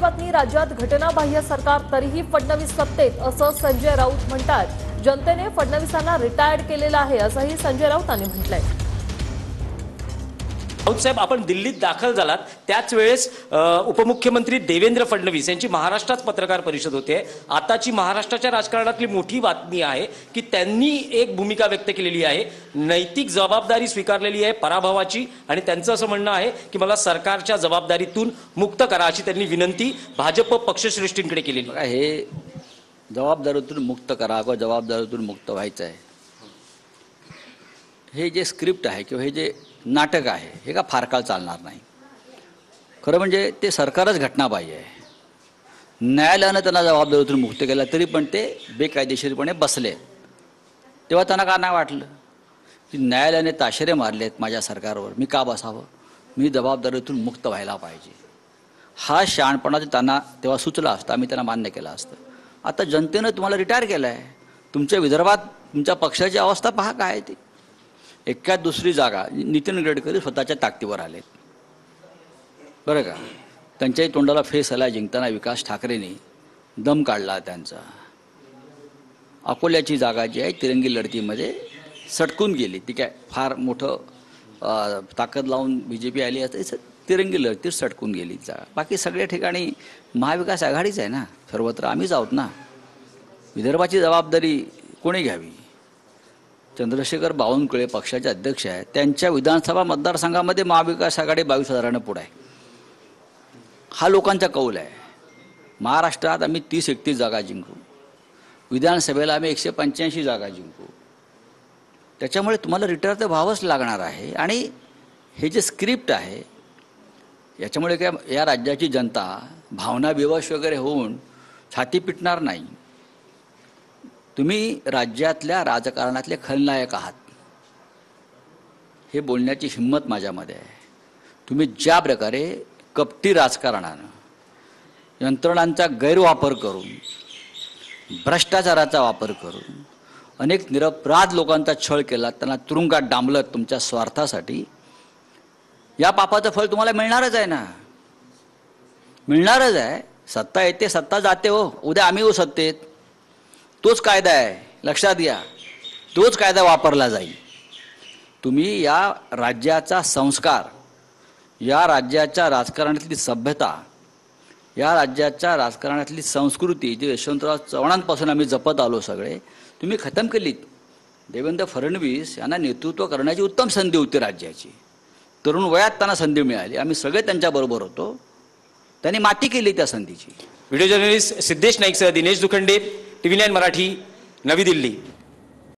बातमी राज्यात घटनाबाह्य सरकार तरीही फडणवीस सत्तेत असं संजय राऊत म्हणतात। जनतेने फडणवीसांना रिटायर्ड केलेलं आहे असंही संजय राऊतांनी म्हटलंय। राऊत साहेब, आपण दिल्लीत दाखल झालात त्याच वेळेस उपमुख्यमंत्री देवेंद्र फडणवीस यांची महाराष्ट्रात पत्रकार परिषद होते। आताची महाराष्ट्राच्या राजकारणातली मोठी बातमी आहे की त्यांनी एक भूमिका व्यक्त केलेली आहे, नैतिक जबाबदारी स्वीकारलेली आहे पराभवाची, आणि त्यांचं असं म्हणणं आहे की मला सरकारच्या जबाबदारीतून मुक्त करा अशी त्यांनी विनंती भाजप पक्षश्रेष्ठींकडे केलेली आहे। हे जबाबदारीतून मुक्त करा किंवा जबाबदारीतून मुक्त व्हायचं आहे, हे जे स्क्रिप्ट आहे किंवा हे जे नाटक आहे हे का फार काळ चालणार नाही। खरं म्हणजे ते सरकारच घटनाबाह्य आहे। न्यायालयानं त्यांना जबाबदारीतून मुक्त केला तरी पण ते बेकायदेशीरपणे बसले। तेव्हा त्यांना का नाही वाटलं की न्यायालयाने ताशेरे मारलेत माझ्या सरकारवर, मी का बसावं, मी जबाबदारीतून मुक्त व्हायला पाहिजे। हा शहाणपणा त्यांना तेव्हा सुचला असता, आम्ही त्यांना मान्य केलं असतं। आता जनतेनं तुम्हाला रिटायर केलं आहे। तुमच्या विदर्भात तुमच्या पक्षाची अवस्था पहा काय आहे ती। एकात दुसरी जागा नितीन गडकरी स्वतःच्या ताकदीवर आलेत, बरं का। त्यांच्याही तोंडाला फेस आला जिंकताना विकास ठाकरेंनी दम काढला त्यांचा। अकोल्याची जागा जी आहे तिरंगी लढतीमध्ये सटकून गेली, ती काय फार मोठं ताकद लावून BJP आली असते, तिरंगी लढतीत सटकून गेली जागा। बाकी सगळ्या ठिकाणी महाविकास आघाडीच आहे ना, सर्वत्र आम्हीच आहोत ना। विदर्भाची जबाबदारी कोणी घ्यावी? चंद्रशेखर बावनकुळे पक्षाचे अध्यक्ष आहेत, त्यांच्या विधानसभा मतदारसंघामध्ये महाविकास आघाडी 22,000 पुढे आहे। हा लोकांचा कौल आहे। महाराष्ट्रात आम्ही 30-31 जागा जिंकू, विधानसभेला आम्ही 185 जागा जिंकू। त्याच्यामुळे तुम्हाला रिटायर तर व्हावंच लागणार आहे। आणि हे जे स्क्रिप्ट आहे याच्यामुळे काय या राज्याची जनता भावना विवश वगैरे होऊन छाती पिटणार नाही। तुम्ही राज्यातल्या राजकारणातले खलनायक आहात हे बोलण्याची हिंमत माझ्यामध्ये आहे। तुम्ही ज्या प्रकारे कपटी राजकारणानं यंत्रणांचा गैरवापर करून, भ्रष्टाचाराचा वापर करून अनेक निरपराध लोकांचा छळ केला, त्यांना तुरुंगात डांबलं तुमच्या स्वार्थासाठी, या पापाचं फळ तुम्हाला मिळणारच आहे ना, मिळणारच आहे। सत्ता येते सत्ता जाते हो, उद्या आम्ही हो सत्तेत। तोच कायदा आहे, लक्षात घ्या, तोच कायदा वापरला जाईल। तुम्ही या राज्याचा संस्कार, या राज्याच्या राजकारणातली सभ्यता, या राज्याच्या राजकारणातली संस्कृती जी यशवंतराव चव्हाणांपासून आम्ही जपत आलो सगळे, तुम्ही खतम केलीत। देवेंद्र फडणवीस यांना नेतृत्व करण्याची उत्तम संधी होती राज्याची, तरुण वयात त्यांना संधी मिळाली, आम्ही सगळे त्यांच्याबरोबर होतो, त्यांनी माती केली त्या संधीची। व्हिडिओ जर्नलिस्ट सिद्धेश नाईकसह दिनेश दुखंडे, TV9 मराठी, नवी दिल्ली।